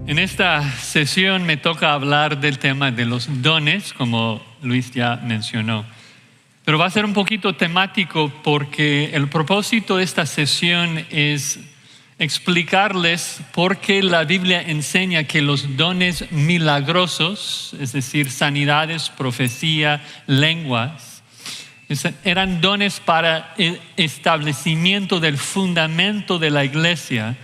En esta sesión me toca hablar del tema de los dones, como Luis ya mencionó. Pero va a ser un poquito temático porque el propósito de esta sesión es explicarles por qué la Biblia enseña que los dones milagrosos, es decir, sanidades, profecía, lenguas, eran dones para el establecimiento del fundamento de la iglesia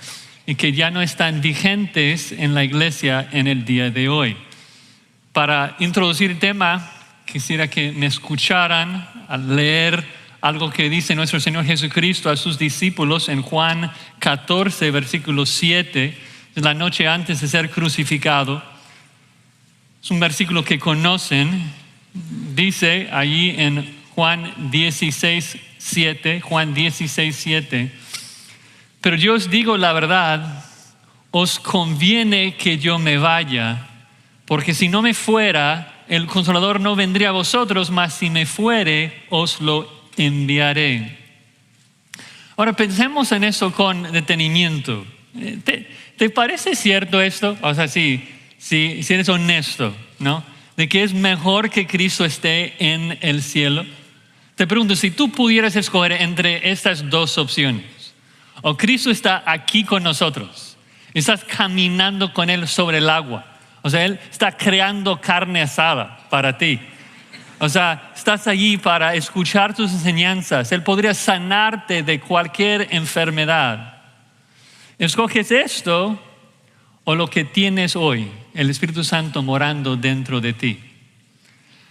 y que ya no están vigentes en la iglesia en el día de hoy. Para introducir el tema, quisiera que me escucharan al leer algo que dice nuestro Señor Jesucristo a sus discípulos en Juan 14, versículo 7, la noche antes de ser crucificado. Es un versículo que conocen. Dice allí en Juan 16, 7, pero yo os digo la verdad, os conviene que yo me vaya, porque si no me fuera, el Consolador no vendría a vosotros, mas si me fuere, os lo enviaré. Ahora pensemos en eso con detenimiento. ¿Te parece cierto esto? O sea, si eres honesto, ¿no? De que es mejor que Cristo esté en el cielo. Te pregunto, si tú pudieras escoger entre estas dos opciones, o Cristo está aquí con nosotros, estás caminando con Él sobre el agua, o sea, Él está creando carne asada para ti, o sea, estás allí para escuchar tus enseñanzas, Él podría sanarte de cualquier enfermedad. ¿Escoges esto o lo que tienes hoy, el Espíritu Santo morando dentro de ti?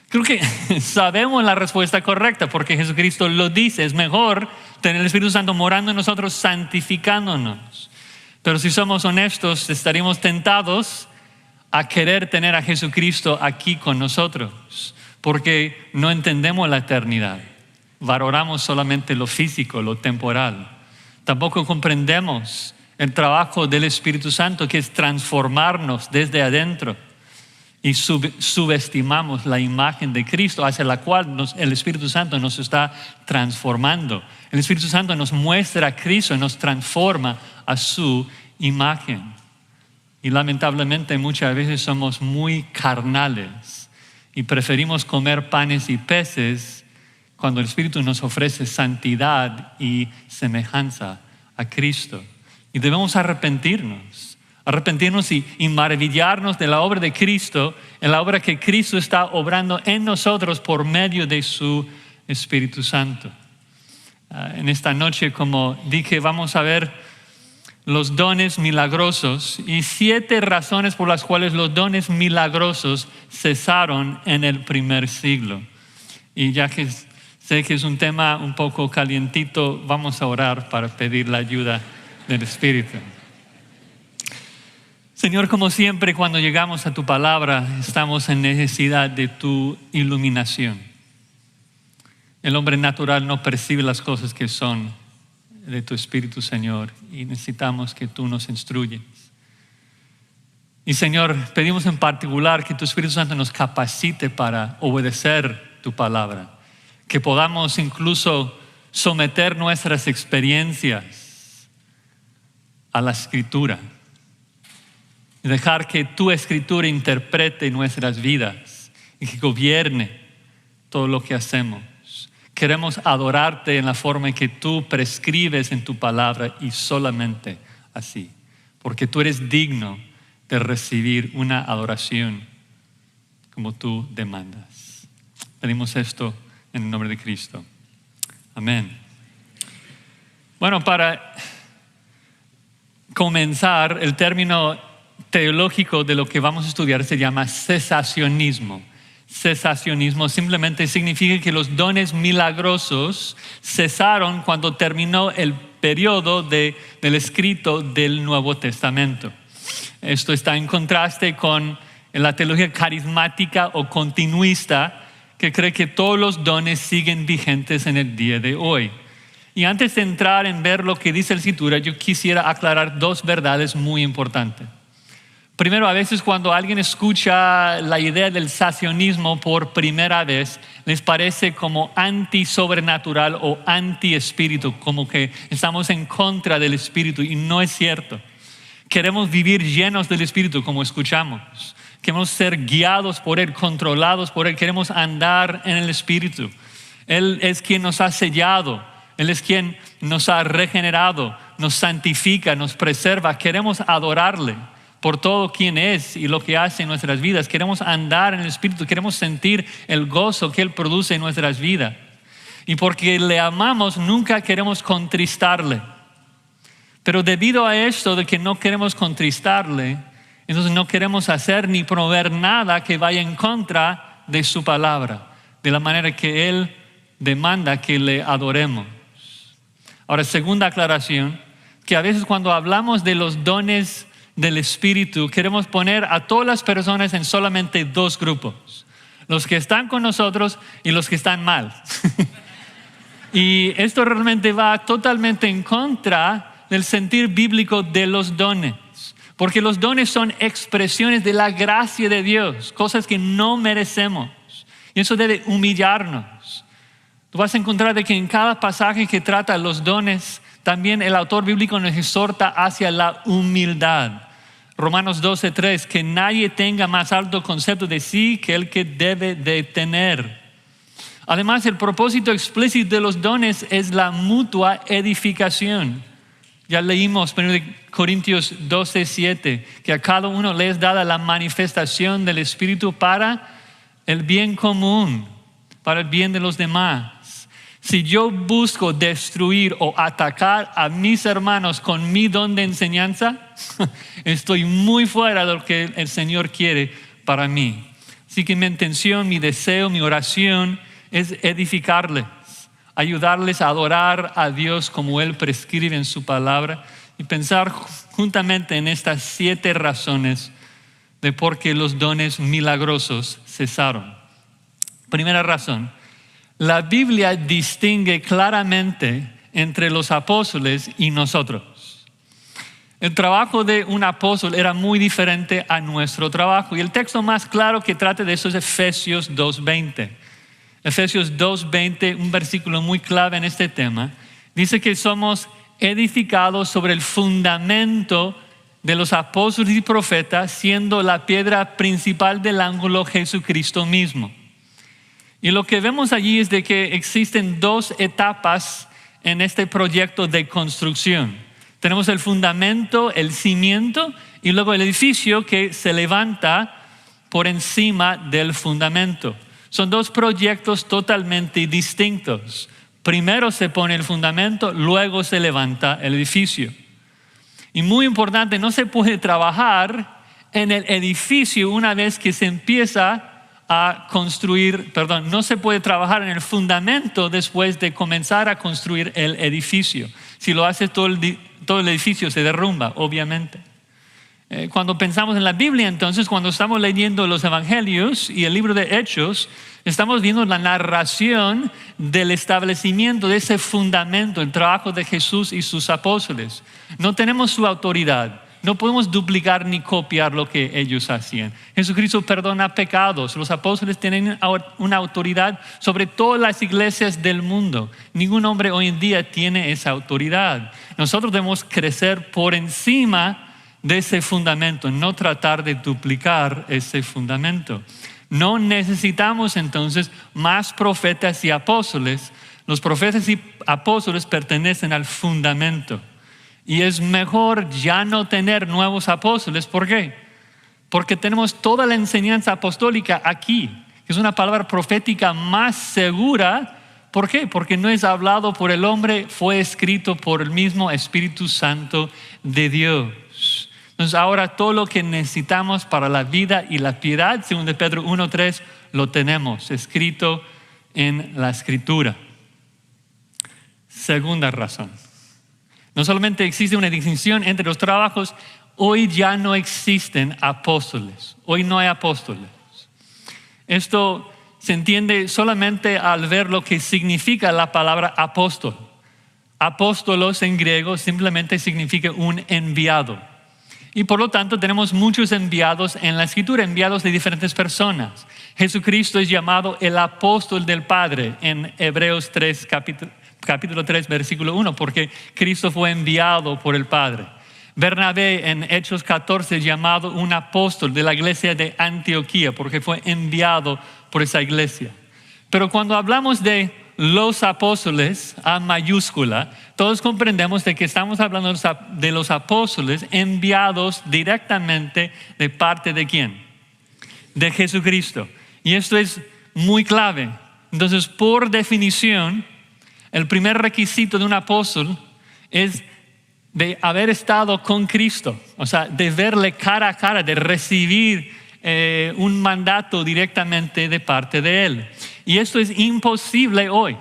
Creo que sabemos la respuesta correcta porque Jesucristo lo dice. Es mejor tener el Espíritu Santo morando en nosotros, santificándonos. Pero si somos honestos, estaríamos tentados a querer tener a Jesucristo aquí con nosotros porque no entendemos la eternidad. Valoramos solamente lo físico, lo temporal. Tampoco comprendemos el trabajo del Espíritu Santo, que es transformarnos desde adentro. Y subestimamos la imagen de Cristo hacia la cual el Espíritu Santo nos está transformando. El Espíritu Santo nos muestra a Cristo y nos transforma a su imagen. Y lamentablemente muchas veces somos muy carnales y preferimos comer panes y peces cuando el Espíritu nos ofrece santidad y semejanza a Cristo. Y debemos arrepentirnos y maravillarnos de la obra de Cristo, en la obra que Cristo está obrando en nosotros por medio de su Espíritu Santo. En esta noche, como dije, vamos a ver los dones milagrosos y 7 razones por las cuales los dones milagrosos cesaron en el primer siglo. Y ya que sé que es un tema un poco calientito, vamos a orar para pedir la ayuda del Espíritu. Señor, como siempre, cuando llegamos a tu palabra, estamos en necesidad de tu iluminación. El hombre natural no percibe las cosas que son de tu Espíritu, Señor, y necesitamos que tú nos instruyes. Y Señor, pedimos en particular que tu Espíritu Santo nos capacite para obedecer tu palabra, que podamos incluso someter nuestras experiencias a la Escritura. Y dejar que tu Escritura interprete nuestras vidas y que gobierne todo lo que hacemos. Queremos adorarte en la forma en que tú prescribes en tu palabra y solamente así. Porque tú eres digno de recibir una adoración como tú demandas. Pedimos esto en el nombre de Cristo. Amén. Bueno, para comenzar, el término teológico de lo que vamos a estudiar se llama cesacionismo. Cesacionismo simplemente significa que los dones milagrosos cesaron cuando terminó el periodo del escrito del Nuevo Testamento. Esto está en contraste con la teología carismática o continuista que cree que todos los dones siguen vigentes en el día de hoy. Y antes de entrar en ver lo que dice la Escritura, yo quisiera aclarar 2 verdades muy importantes. Primero, a veces cuando alguien escucha la idea del cesacionismo por primera vez, les parece como anti-sobrenatural o anti-espíritu, como que estamos en contra del espíritu, y no es cierto. Queremos vivir llenos del Espíritu, como escuchamos. Queremos ser guiados por Él, controlados por Él. Queremos andar en el Espíritu. Él es quien nos ha sellado. Él es quien nos ha regenerado, nos santifica, nos preserva. Queremos adorarle por todo quien es y lo que hace en nuestras vidas. Queremos andar en el Espíritu. Queremos sentir el gozo que Él produce en nuestras vidas. Y porque le amamos, nunca queremos contristarle. Pero debido a esto de que no queremos contristarle, entonces no queremos hacer ni promover nada que vaya en contra de su palabra, de la manera que Él demanda que le adoremos. Ahora, segunda aclaración, que a veces cuando hablamos de los dones del Espíritu, queremos poner a todas las personas en solamente dos grupos: los que están con nosotros y los que están mal. Y esto realmente va totalmente en contra del sentir bíblico de los dones. Porque los dones son expresiones de la gracia de Dios, cosas que no merecemos. Y eso debe humillarnos. Tú vas a encontrar de que en cada pasaje que trata los dones, también el autor bíblico nos exhorta hacia la humildad. Romanos 12:3, que nadie tenga más alto concepto de sí que el que debe de tener. Además, el propósito explícito de los dones es la mutua edificación. Ya leímos 1 Corintios 12:7, que a cada uno le es dada la manifestación del Espíritu para el bien común, para el bien de los demás. Si yo busco destruir o atacar a mis hermanos con mi don de enseñanza, estoy muy fuera de lo que el Señor quiere para mí. Así que mi intención, mi deseo, mi oración es edificarles, ayudarles a adorar a Dios como Él prescribe en su palabra y pensar juntamente en estas 7 razones de por qué los dones milagrosos cesaron. Primera razón, la Biblia distingue claramente entre los apóstoles y nosotros. El trabajo de un apóstol era muy diferente a nuestro trabajo, y el texto más claro que trata de eso es Efesios 2:20. Efesios 2:20, un versículo muy clave en este tema, dice que somos edificados sobre el fundamento de los apóstoles y profetas, siendo la piedra principal del ángulo Jesucristo mismo. Y lo que vemos allí es de que existen 2 etapas en este proyecto de construcción. Tenemos el fundamento, el cimiento, y luego el edificio que se levanta por encima del fundamento. Son 2 proyectos totalmente distintos. Primero se pone el fundamento, luego se levanta el edificio. Y muy importante, no se puede trabajar en el edificio una vez que se empieza a construir, no se puede trabajar en el fundamento después de comenzar a construir el edificio. Si lo hace todo el edificio se derrumba, obviamente. Cuando pensamos en la Biblia, entonces, cuando estamos leyendo los Evangelios y el libro de Hechos, estamos viendo la narración del establecimiento de ese fundamento, el trabajo de Jesús y sus apóstoles. No tenemos su autoridad, no podemos duplicar ni copiar lo que ellos hacían. Jesucristo perdona pecados, los apóstoles tienen una autoridad sobre todas las iglesias del mundo. Ningún hombre hoy en día tiene esa autoridad. Nosotros debemos crecer por encima de ese fundamento, no tratar de duplicar ese fundamento. No necesitamos entonces más profetas y apóstoles. Los profetas y apóstoles pertenecen al fundamento. Y es mejor ya no tener nuevos apóstoles. ¿Por qué? Porque tenemos toda la enseñanza apostólica aquí, que es una palabra profética más segura. ¿Por qué? Porque no es hablado por el hombre, fue escrito por el mismo Espíritu Santo de Dios. Entonces ahora todo lo que necesitamos para la vida y la piedad, según de Pedro 1:3, lo tenemos escrito en la Escritura. Segunda razón. No solamente existe una distinción entre los trabajos, hoy ya no existen apóstoles. Hoy no hay apóstoles. Esto se entiende solamente al ver lo que significa la palabra apóstol. Apóstolos en griego simplemente significa un enviado. Y por lo tanto tenemos muchos enviados en la Escritura, enviados de diferentes personas. Jesucristo es llamado el apóstol del Padre en Hebreos 3, capítulo 3, versículo 1, porque Cristo fue enviado por el Padre. Bernabé en Hechos 14 llamado un apóstol de la iglesia de Antioquía porque fue enviado por esa iglesia. Pero cuando hablamos de los apóstoles a mayúscula, todos comprendemos de que estamos hablando de los apóstoles enviados directamente de parte de ¿quién? De Jesucristo. Y esto es muy clave. Entonces, por definición, el primer requisito de un apóstol es de haber estado con Cristo, o sea, de verle cara a cara, de recibir un mandato directamente de parte de Él. Y esto es imposible hoy.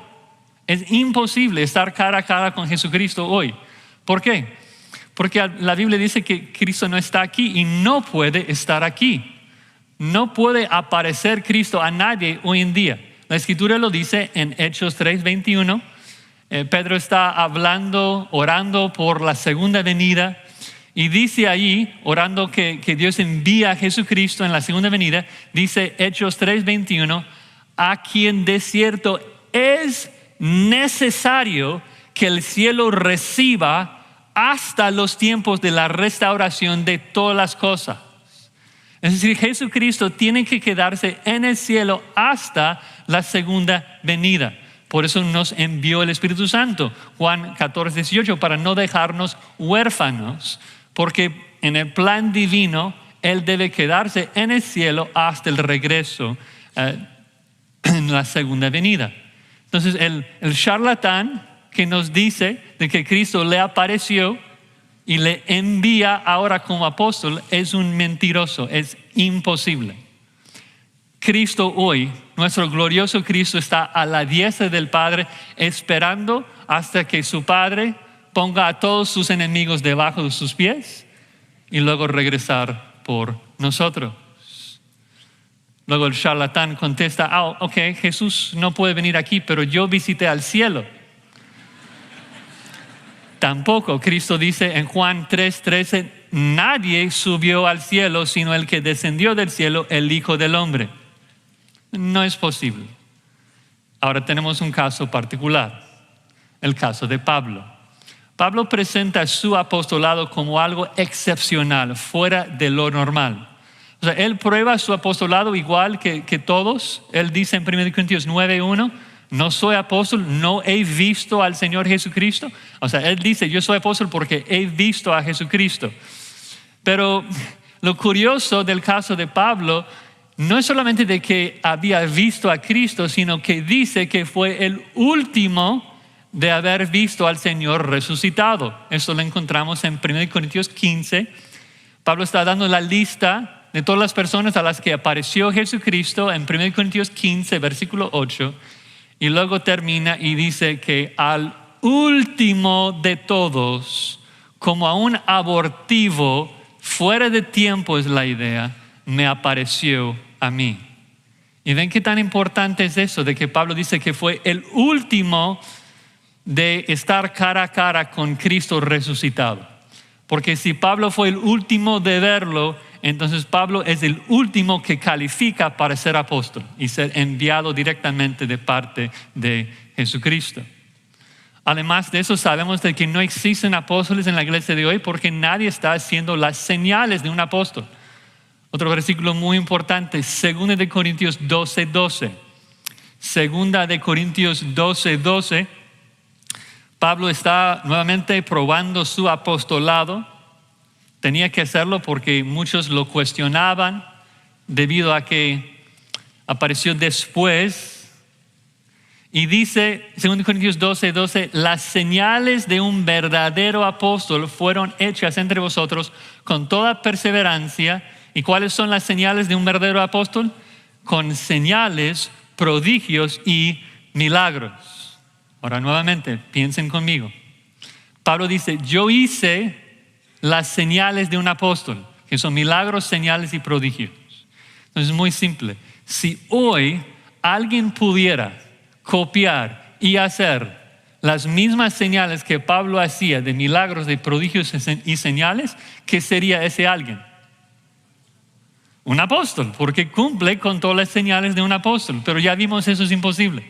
Es imposible estar cara a cara con Jesucristo hoy. ¿Por qué? Porque la Biblia dice que Cristo no está aquí y no puede estar aquí. No puede aparecer Cristo a nadie hoy en día. La Escritura lo dice en Hechos 3:21. Pedro está hablando, orando por la segunda venida. Y dice ahí, orando que Dios envía a Jesucristo en la segunda venida, dice Hechos 3:21, a quien de cierto es necesario que el cielo reciba hasta los tiempos de la restauración de todas las cosas. Es decir, Jesucristo tiene que quedarse en el cielo hasta la segunda venida. Por eso nos envió el Espíritu Santo, Juan 14:18, para no dejarnos huérfanos, porque en el plan divino Él debe quedarse en el cielo hasta el regreso en la segunda venida. Entonces el charlatán que nos dice de que Cristo le apareció y le envía ahora como apóstol es un mentiroso, es imposible. Cristo hoy, nuestro glorioso Cristo, está a la diestra del Padre esperando hasta que su Padre ponga a todos sus enemigos debajo de sus pies y luego regresar por nosotros. Luego el charlatán contesta, ok, Jesús no puede venir aquí, pero yo visité al cielo. Tampoco, Cristo dice en Juan 3:13, nadie subió al cielo sino el que descendió del cielo, el Hijo del Hombre. No es posible. Ahora tenemos un caso particular, el caso de Pablo. Pablo presenta su apostolado como algo excepcional, fuera de lo normal. O sea, él prueba su apostolado igual que todos. Él dice en 1 Corintios 9:1, no soy apóstol, no he visto al Señor Jesucristo. O sea, él dice, yo soy apóstol porque he visto a Jesucristo. Pero lo curioso del caso de Pablo no es solamente de que había visto a Cristo, sino que dice que fue el último de haber visto al Señor resucitado. Esto lo encontramos en 1 Corintios 15. Pablo está dando la lista de todas las personas a las que apareció Jesucristo en 1 Corintios 15, versículo 8. Y luego termina y dice que al último de todos, como a un abortivo, fuera de tiempo es la idea, me apareció a mí. Y ven qué tan importante es eso, de que Pablo dice que fue el último de estar cara a cara con Cristo resucitado. Porque si Pablo fue el último de verlo, entonces Pablo es el último que califica para ser apóstol y ser enviado directamente de parte de Jesucristo. Además de eso, sabemos de que no existen apóstoles en la iglesia de hoy porque nadie está haciendo las señales de un apóstol. Otro versículo muy importante, 2 de Corintios 12:12. 2 de Corintios 12:12. Pablo está nuevamente probando su apostolado. Tenía que hacerlo porque muchos lo cuestionaban debido a que apareció después. Y dice, 2 Corintios 12:12, las señales de un verdadero apóstol fueron hechas entre vosotros con toda perseverancia. ¿Y cuáles son las señales de un verdadero apóstol? Con señales, prodigios y milagros. Ahora nuevamente, piensen conmigo. Pablo dice, yo hice las señales de un apóstol, que son milagros, señales y prodigios. Entonces es muy simple. Si hoy alguien pudiera copiar y hacer las mismas señales que Pablo hacía de milagros, de prodigios y señales, ¿qué sería ese alguien? Un apóstol, porque cumple con todas las señales de un apóstol. Pero ya vimos eso es imposible,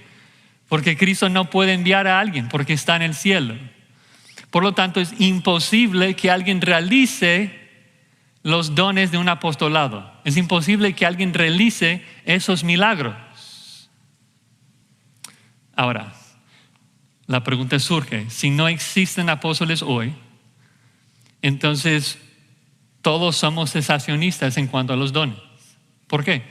porque Cristo no puede enviar a alguien porque está en el cielo. Por lo tanto, es imposible que alguien realice los dones de un apostolado. Es imposible que alguien realice esos milagros. Ahora, la pregunta surge, si no existen apóstoles hoy, entonces todos somos cesacionistas en cuanto a los dones. ¿Por qué?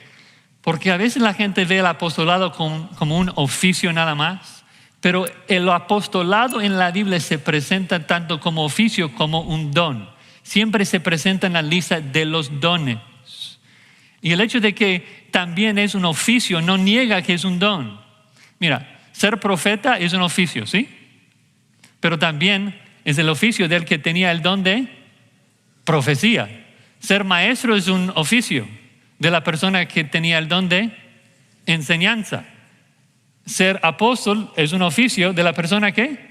Porque a veces la gente ve el apostolado como un oficio nada más, pero el apostolado en la Biblia se presenta tanto como oficio como un don. Siempre se presenta en la lista de los dones. Y el hecho de que también es un oficio no niega que es un don. Mira, ser profeta es un oficio, ¿sí? Pero también es el oficio del que tenía el don de profecía. Ser maestro es un oficio de la persona que tenía el don de enseñanza. Ser apóstol es un oficio de la persona que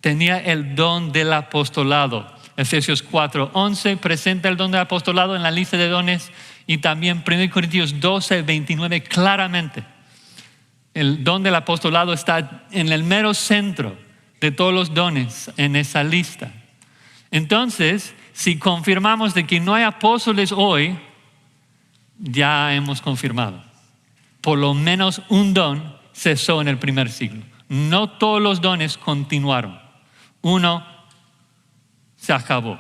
tenía el don del apostolado. Efesios 4:11 presenta el don del apostolado en la lista de dones y también 1 Corintios 12:29 claramente. El don del apostolado está en el mero centro de todos los dones en esa lista. Entonces, si confirmamos de que no hay apóstoles hoy, ya hemos confirmado. Por lo menos un don cesó en el primer siglo. No todos los dones continuaron. Uno se acabó.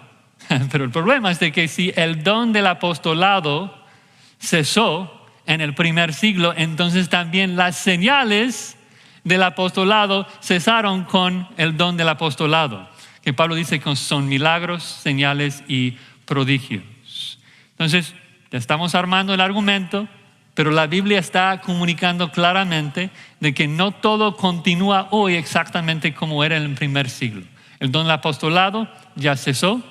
Pero el problema es de que si el don del apostolado cesó en el primer siglo, entonces también las señales del apostolado cesaron con el don del apostolado, que Pablo dice que son milagros, señales y prodigios. Entonces, ya estamos armando el argumento, pero la Biblia está comunicando claramente de que no todo continúa hoy exactamente como era en el primer siglo. El don del apostolado ya cesó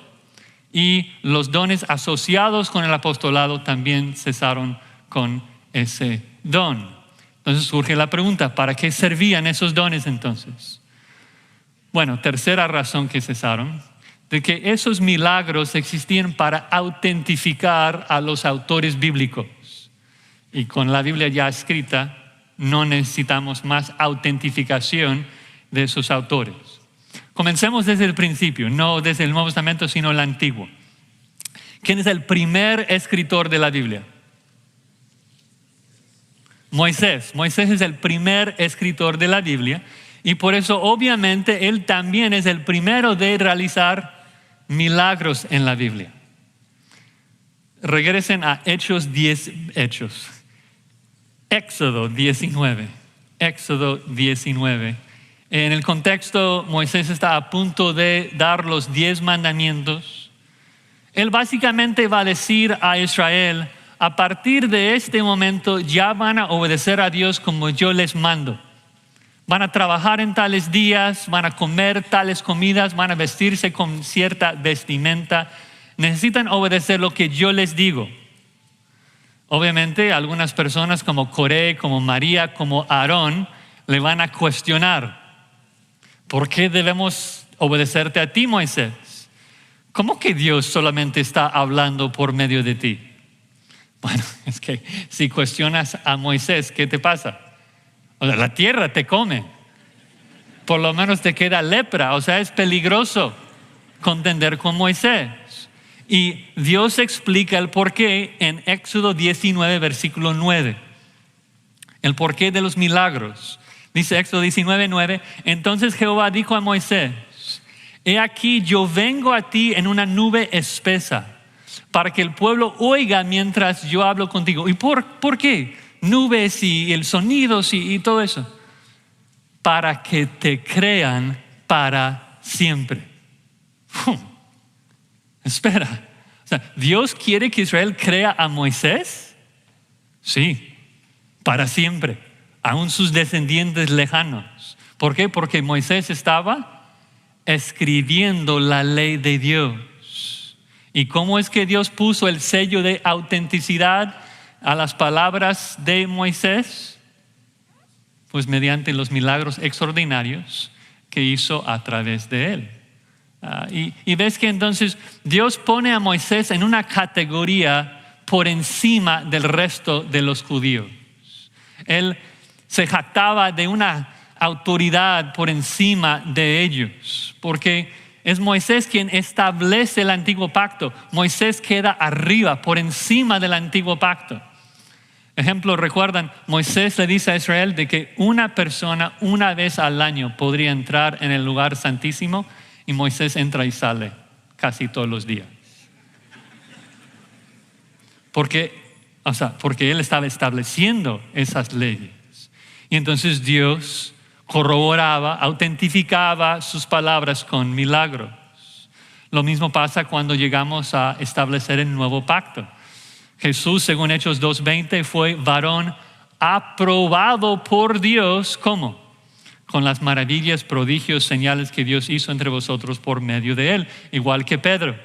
y los dones asociados con el apostolado también cesaron con ese don. Entonces surge la pregunta, ¿para qué servían esos dones entonces? Bueno, tercera razón que cesaron, de que esos milagros existían para autentificar a los autores bíblicos. Y con la Biblia ya escrita, no necesitamos más autentificación de esos autores. Comencemos desde el principio, no desde el Nuevo Testamento, sino el Antiguo. ¿Quién es el primer escritor de la Biblia? Moisés. Moisés es el primer escritor de la Biblia y por eso obviamente él también es el primero de realizar milagros en la Biblia. Regresen a Éxodo 19. Éxodo 19. En el contexto, Moisés está a punto de dar los 10 mandamientos. Él básicamente va a decir a Israel, a partir de este momento ya van a obedecer a Dios como yo les mando. Van a trabajar en tales días, van a comer tales comidas, van a vestirse con cierta vestimenta. Necesitan obedecer lo que yo les digo. Obviamente algunas personas como Coré, como María, como Aarón le van a cuestionar. ¿Por qué debemos obedecerte a ti, Moisés? ¿Cómo que Dios solamente está hablando por medio de ti? Bueno, es que si cuestionas a Moisés, ¿qué te pasa? O sea, la tierra te come. Por lo menos te queda lepra. O sea, es peligroso contender con Moisés. Y Dios explica el porqué en Éxodo 19, versículo 9. El porqué de los milagros. Dice Éxodo 19, 9. Entonces Jehová dijo a Moisés, he aquí yo vengo a ti en una nube espesa, para que el pueblo oiga mientras yo hablo contigo. ¿Y por qué? Nubes y el sonido y todo eso. Para que te crean para siempre. Espera. O sea, ¿Dios quiere que Israel crea a Moisés? Sí, para siempre. Aún sus descendientes lejanos. ¿Por qué? Porque Moisés estaba escribiendo la ley de Dios. ¿Y cómo es que Dios puso el sello de autenticidad a las palabras de Moisés? Pues mediante los milagros extraordinarios que hizo a través de él. Y ves que entonces Dios pone a Moisés en una categoría por encima del resto de los judíos. Él se jactaba de una autoridad por encima de ellos, porque es Moisés quien establece el antiguo pacto. Moisés queda arriba, por encima del antiguo pacto. Ejemplo, recuerdan, Moisés le dice a Israel de que una persona una vez al año podría entrar en el lugar santísimo, y Moisés entra y sale casi todos los días. Porque él estaba estableciendo esas leyes. Y entonces Dios corroboraba, autentificaba sus palabras con milagros. Lo mismo pasa cuando llegamos a establecer el nuevo pacto. Jesús, según Hechos 2:20, fue varón aprobado por Dios. ¿Cómo? Con las maravillas, prodigios, señales que Dios hizo entre vosotros por medio de él. Igual que Pedro.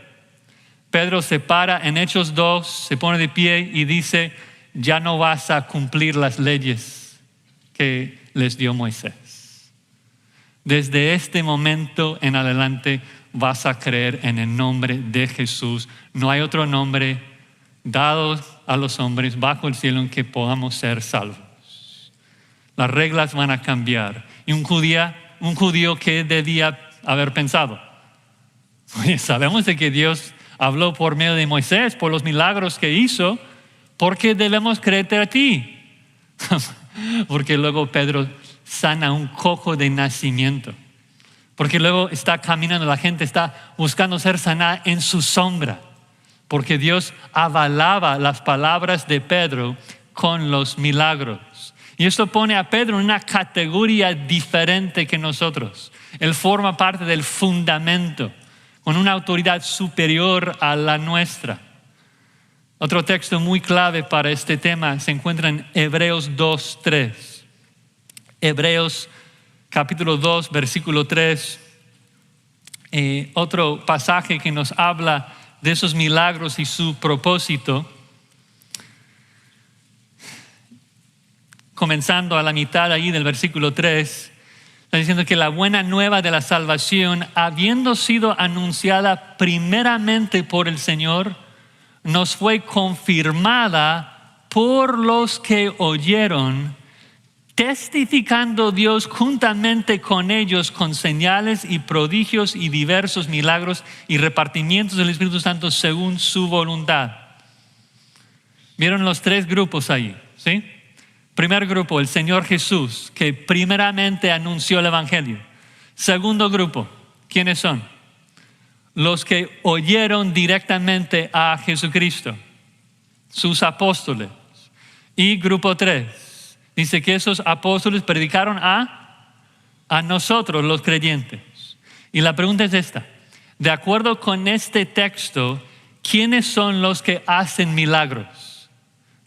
Pedro se para en Hechos 2, se pone de pie y dice: ya no vas a cumplir las leyes que les dio Moisés. Desde este momento en adelante vas a creer en el nombre de Jesús. No hay otro nombre dado a los hombres bajo el cielo en que podamos ser salvos. Las reglas van a cambiar. Y un judío que debía haber pensado: oye, sabemos de que Dios habló por medio de Moisés, por los milagros que hizo, ¿por qué debemos creerte a ti? Porque luego Pedro sana un cojo de nacimiento. Porque luego está caminando, la gente está buscando ser sanada en su sombra. Porque Dios avalaba las palabras de Pedro con los milagros. Y esto pone a Pedro en una categoría diferente que nosotros. Él forma parte del fundamento, con una autoridad superior a la nuestra. Otro texto muy clave para este tema se encuentra en Hebreos 2:3. Hebreos capítulo 2, versículo 3. Otro pasaje que nos habla de esos milagros y su propósito. Comenzando a la mitad ahí del versículo 3, está diciendo que la buena nueva de la salvación, habiendo sido anunciada primeramente por el Señor, nos fue confirmada por los que oyeron, testificando Dios juntamente con ellos con señales y prodigios y diversos milagros y repartimientos del Espíritu Santo según su voluntad. ¿Vieron los tres grupos ahí? ¿Sí? Primer grupo, el Señor Jesús, que primeramente anunció el Evangelio. Segundo grupo, ¿quiénes son? Los que oyeron directamente a Jesucristo, sus apóstoles. Y grupo 3, dice que esos apóstoles predicaron a nosotros, los creyentes. Y la pregunta es esta: de acuerdo con este texto, ¿quiénes son los que hacen milagros?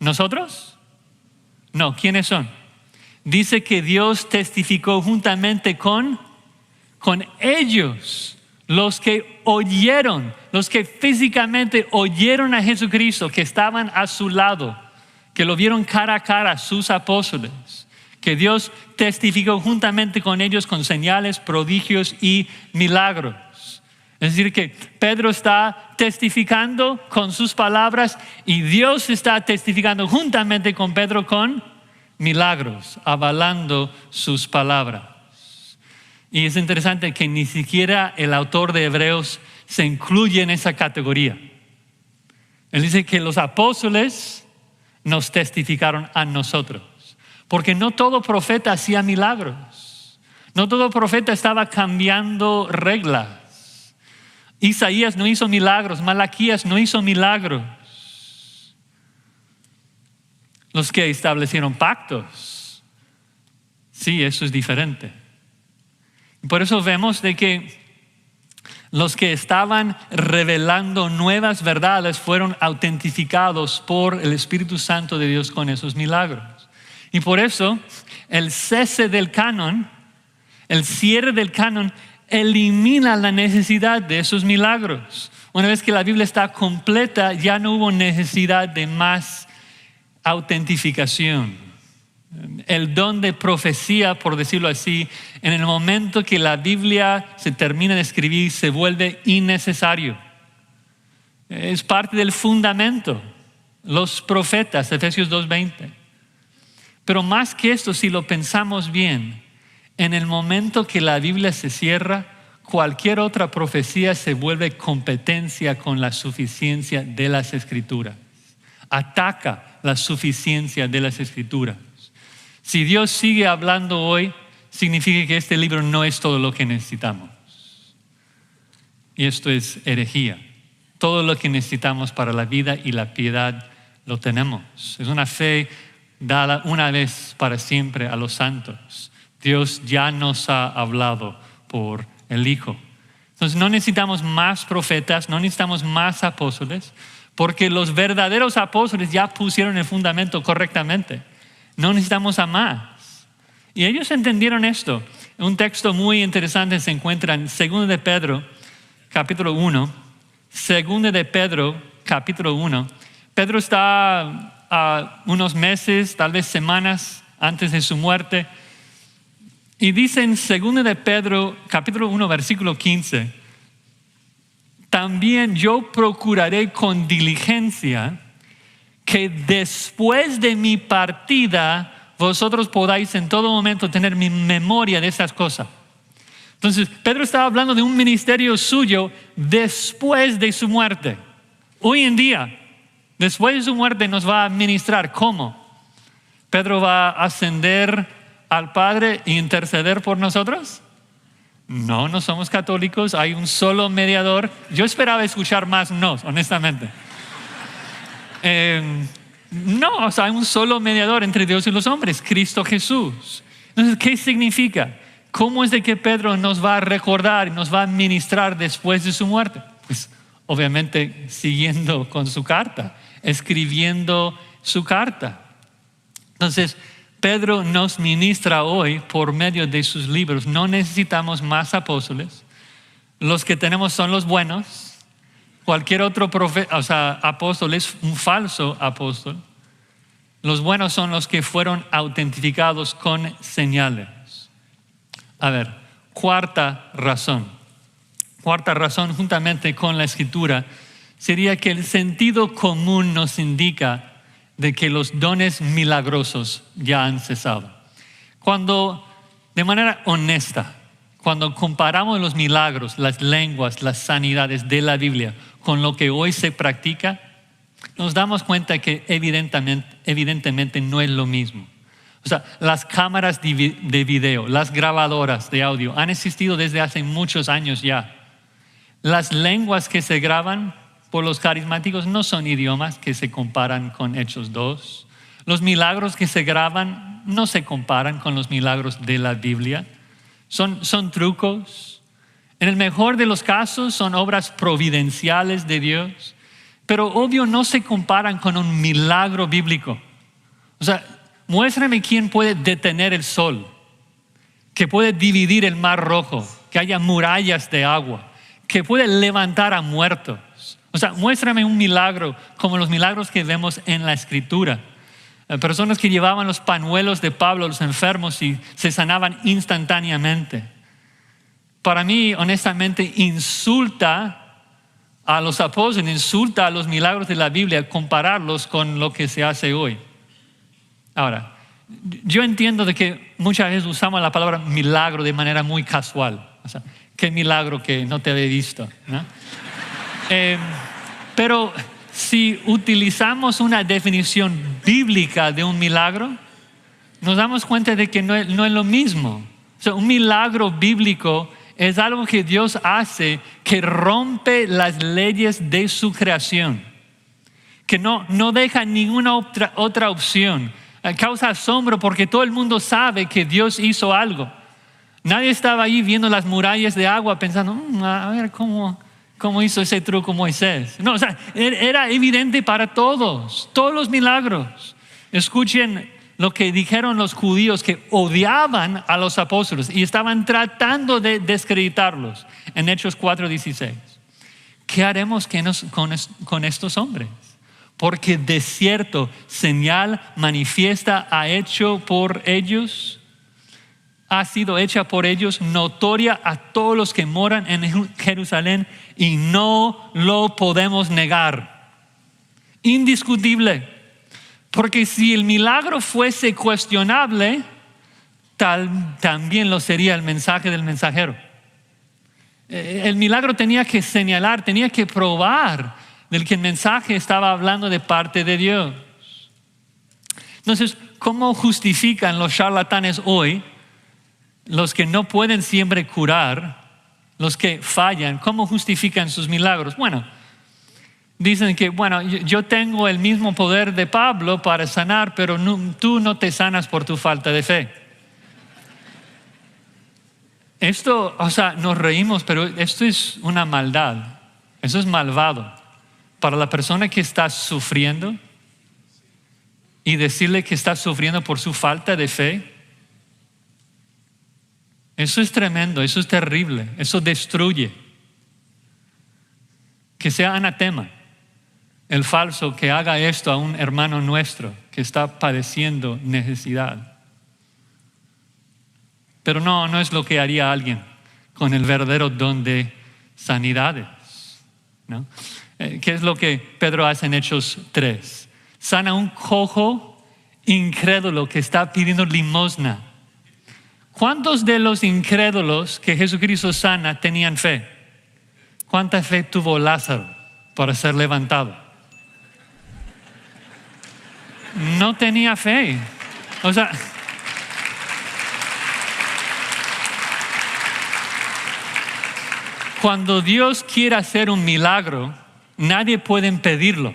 ¿Nosotros? No, ¿quiénes son? Dice que Dios testificó juntamente con ellos, los que oyeron, los que físicamente oyeron a Jesucristo, que estaban a su lado, que lo vieron cara a cara, sus apóstoles, que Dios testificó juntamente con ellos con señales, prodigios y milagros. Es decir, que Pedro está testificando con sus palabras y Dios está testificando juntamente con Pedro con milagros, avalando sus palabras. Y es interesante que ni siquiera el autor de Hebreos se incluye en esa categoría. Él dice que los apóstoles nos testificaron a nosotros, porque no todo profeta hacía milagros, no todo profeta estaba cambiando reglas. Isaías no hizo milagros, Malaquías no hizo milagros. Los que establecieron pactos, sí, eso es diferente. Por eso vemos de que los que estaban revelando nuevas verdades fueron autentificados por el Espíritu Santo de Dios con esos milagros. Y por eso el cese del canon, el cierre del canon, elimina la necesidad de esos milagros. Una vez que la Biblia está completa, ya no hubo necesidad de más autentificación. El don de profecía, por decirlo así, en el momento que la Biblia se termina de escribir, se vuelve innecesario. Es parte del fundamento. Los profetas, Efesios 2:20. Pero más que esto, si lo pensamos bien, en el momento que la Biblia se cierra, cualquier otra profecía se vuelve competencia con la suficiencia de las Escrituras. Ataca la suficiencia de las Escrituras. Si Dios sigue hablando hoy, significa que este libro no es todo lo que necesitamos. Y esto es herejía. Todo lo que necesitamos para la vida y la piedad lo tenemos. Es una fe dada una vez para siempre a los santos. Dios ya nos ha hablado por el Hijo. Entonces no necesitamos más profetas, no necesitamos más apóstoles, porque los verdaderos apóstoles ya pusieron el fundamento correctamente. No necesitamos a más. Y ellos entendieron esto. Un texto muy interesante se encuentra en 2 de Pedro, capítulo 1. 2 de Pedro, capítulo 1. Pedro está a unos meses, tal vez semanas antes de su muerte. Y dice en 2 de Pedro, capítulo 1, versículo 15, también yo procuraré con diligencia que después de mi partida vosotros podáis en todo momento tener mi memoria de esas cosas. Entonces, Pedro estaba hablando de un ministerio suyo después de su muerte. Hoy en día, después de su muerte nos va a ministrar. ¿Cómo? ¿Pedro va a ascender al Padre e interceder por nosotros? No, no somos católicos, hay un solo mediador. Yo esperaba escuchar más no, honestamente. No, o sea, hay un solo mediador entre Dios y los hombres, Cristo Jesús. Entonces, ¿qué significa? ¿Cómo es de que Pedro nos va a recordar y nos va a ministrar después de su muerte? Pues obviamente siguiendo con su carta, escribiendo su carta. Entonces, Pedro nos ministra hoy por medio de sus libros. No necesitamos más apóstoles. Los que tenemos son los buenos. Cualquier otro apóstol es un falso apóstol. Los buenos son los que fueron autentificados con señales. A ver, cuarta razón juntamente con la Escritura sería que el sentido común nos indica de que los dones milagrosos ya han cesado. Cuando, de manera honesta, cuando comparamos los milagros, las lenguas, las sanidades de la Biblia con lo que hoy se practica, nos damos cuenta que evidentemente no es lo mismo. O sea, las cámaras de video, las grabadoras de audio han existido desde hace muchos años ya. Las lenguas que se graban por los carismáticos no son idiomas que se comparan con Hechos 2. Los milagros que se graban no se comparan con los milagros de la Biblia. Son trucos. En el mejor de los casos son obras providenciales de Dios, pero obvio no se comparan con un milagro bíblico. O sea, muéstrame quién puede detener el sol, que puede dividir el mar rojo, que haya murallas de agua, que puede levantar a muertos. O sea, muéstrame un milagro como los milagros que vemos en la Escritura. Personas que llevaban los pañuelos de Pablo a los enfermos y se sanaban instantáneamente. Para mí, honestamente, insulta a los apóstoles, insulta a los milagros de la Biblia compararlos con lo que se hace hoy. Ahora, yo entiendo de que muchas veces usamos la palabra milagro de manera muy casual. O sea, qué milagro que no te había visto, ¿no? Pero si utilizamos una definición bíblica de un milagro, nos damos cuenta de que no es lo mismo. O sea, un milagro bíblico es algo que Dios hace que rompe las leyes de su creación, que no deja ninguna otra opción. Causa asombro porque todo el mundo sabe que Dios hizo algo. Nadie estaba ahí viendo las murallas de agua pensando, a ver cómo hizo ese truco Moisés. No, o sea, era evidente para todos los milagros. Escuchen lo que dijeron los judíos que odiaban a los apóstoles y estaban tratando de desacreditarlos en Hechos 4:16. ¿Qué haremos con estos hombres? Porque de cierto señal manifiesta ha sido hecha por ellos notoria a todos los que moran en Jerusalén y no lo podemos negar. Indiscutible. Porque si el milagro fuese cuestionable, también lo sería el mensaje del mensajero. El milagro tenía que señalar, tenía que probar del que el mensaje estaba hablando de parte de Dios. Entonces, ¿cómo justifican los charlatanes hoy, los que no pueden siempre curar, los que fallan? ¿Cómo justifican sus milagros? Bueno, dicen que, bueno, yo tengo el mismo poder de Pablo para sanar, pero tú no te sanas por tu falta de fe. Esto, nos reímos, pero esto es una maldad. Eso es malvado. Para la persona que está sufriendo y decirle que está sufriendo por su falta de fe, eso es tremendo, eso es terrible, eso destruye. Que sea anatema el falso que haga esto a un hermano nuestro que está padeciendo necesidad. Pero no es lo que haría alguien con el verdadero don de sanidades, ¿no? ¿Qué es lo que Pedro hace en Hechos 3? Sana a un cojo incrédulo que está pidiendo limosna. ¿Cuántos de los incrédulos que Jesucristo sana tenían fe? ¿Cuánta fe tuvo Lázaro para ser levantado? No tenía fe. Cuando Dios quiere hacer un milagro, nadie puede impedirlo.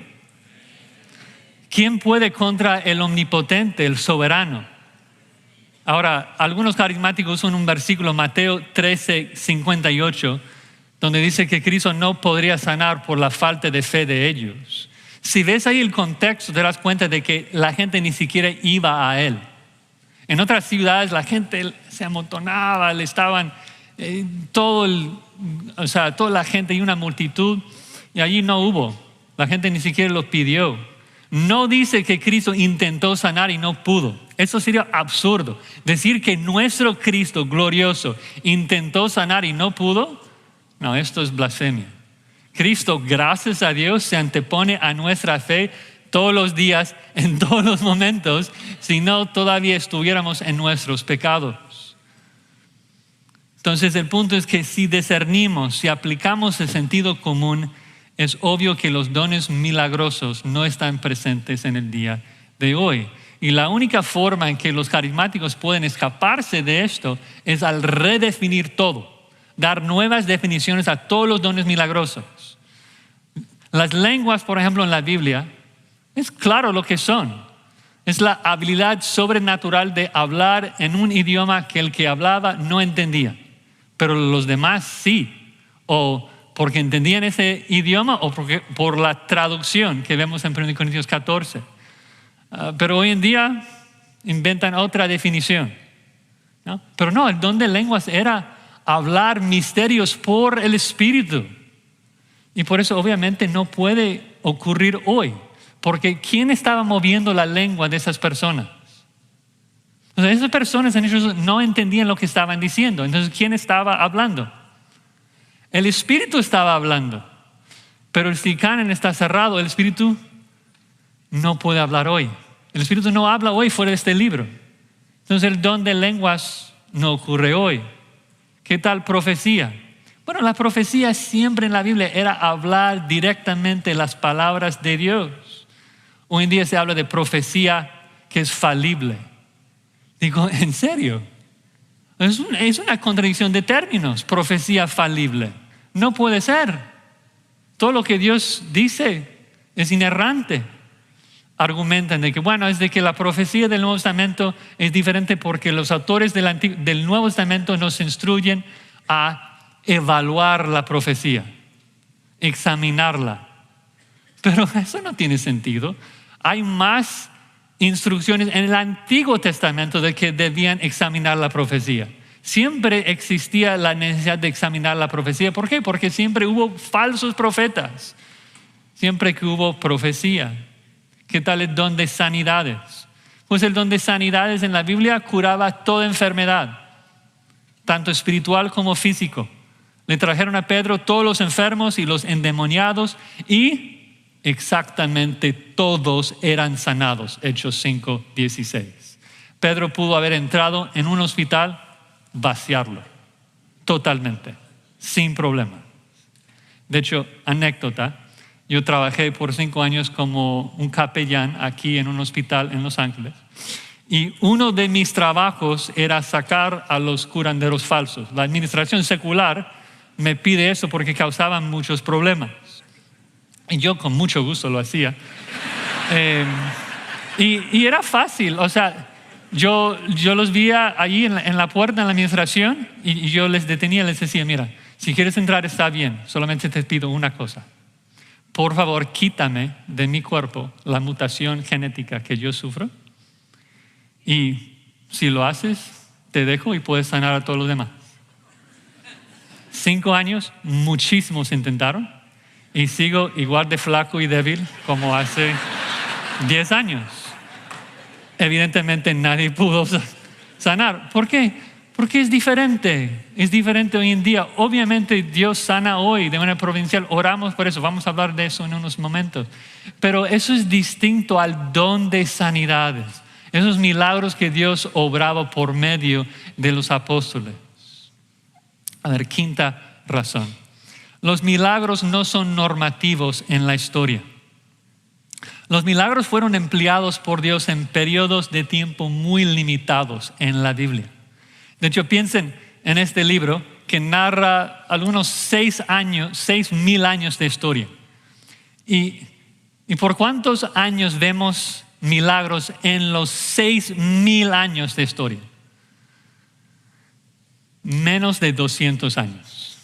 ¿Quién puede contra el omnipotente, el soberano? Ahora, algunos carismáticos usan un versículo, Mateo 13:58, donde dice que Cristo no podría sanar por la falta de fe de ellos. Si ves ahí el contexto, te das cuenta de que la gente ni siquiera iba a Él. En otras ciudades la gente se amontonaba, le estaban toda la gente y una multitud, y allí no hubo. La gente ni siquiera lo pidió. No dice que Cristo intentó sanar y no pudo. Eso sería absurdo. Decir que nuestro Cristo glorioso intentó sanar y no pudo, no, esto es blasfemia. Cristo, gracias a Dios, se antepone a nuestra fe todos los días, en todos los momentos, si no todavía estuviéramos en nuestros pecados. Entonces el punto es que si discernimos, si aplicamos el sentido común, es obvio que los dones milagrosos no están presentes en el día de hoy. Y la única forma en que los carismáticos pueden escaparse de esto es al redefinir todo, dar nuevas definiciones a todos los dones milagrosos. Las lenguas, por ejemplo, en la Biblia, es claro lo que son. Es la habilidad sobrenatural de hablar en un idioma que el que hablaba no entendía, pero los demás sí, o porque entendían ese idioma o por la traducción que vemos en 1 Corintios 14. Pero hoy en día inventan otra definición, ¿no? Pero no, el don de lenguas era hablar misterios por el Espíritu. Y por eso obviamente no puede ocurrir hoy. Porque ¿quién estaba moviendo la lengua de esas personas? O sea, esas personas en ellos no entendían lo que estaban diciendo. Entonces, ¿quién estaba hablando? El Espíritu estaba hablando. Pero si el canon está cerrado, el Espíritu no puede hablar hoy. El Espíritu no habla hoy fuera de este libro. Entonces el don de lenguas no ocurre hoy. ¿Qué tal profecía? Bueno, la profecía siempre en la Biblia era hablar directamente las palabras de Dios. Hoy en día se habla de profecía que es falible. Digo, ¿en serio? Es una contradicción de términos, profecía falible. No puede ser. Todo lo que Dios dice es inerrante. Argumentan de que, bueno, es de que la profecía del Nuevo Testamento es diferente porque los autores del Nuevo Testamento nos instruyen a evaluar la profecía, examinarla. Pero eso no tiene sentido. Hay más instrucciones en el Antiguo Testamento de que debían examinar la profecía. Siempre existía la necesidad de examinar la profecía. ¿Por qué? Porque siempre hubo falsos profetas. Siempre que hubo profecía. ¿Qué tal el don de sanidades? Pues el don de sanidades en la Biblia curaba toda enfermedad, tanto espiritual como físico. Le trajeron a Pedro todos los enfermos y los endemoniados y exactamente todos eran sanados. Hechos 5:16. Pedro pudo haber entrado en un hospital, vaciarlo totalmente, sin problema. De hecho, anécdota, yo trabajé por 5 años como un capellán aquí en un hospital en Los Ángeles. Y uno de mis trabajos era sacar a los curanderos falsos. La administración secular me pide eso porque causaban muchos problemas. Y yo con mucho gusto lo hacía. Y era fácil, o sea, yo los veía allí en la puerta en la administración y yo les detenía y les decía, mira, si quieres entrar está bien, solamente te pido una cosa. Por favor, quítame de mi cuerpo la mutación genética que yo sufro. Y si lo haces, te dejo y puedes sanar a todos los demás. 5 años, muchísimos intentaron. Y sigo igual de flaco y débil como hace 10 años. Evidentemente nadie pudo sanar. ¿Por qué? Porque es diferente hoy en día. Obviamente Dios sana hoy de manera providencial, oramos por eso, vamos a hablar de eso en unos momentos. Pero eso es distinto al don de sanidades, esos milagros que Dios obraba por medio de los apóstoles. A ver, quinta razón. Los milagros no son normativos en la historia. Los milagros fueron empleados por Dios en periodos de tiempo muy limitados en la Biblia. De hecho, piensen en este libro que narra algunos 6,000 años de historia. ¿Y por cuántos años vemos milagros en los 6,000 años de historia? Menos de 200 años.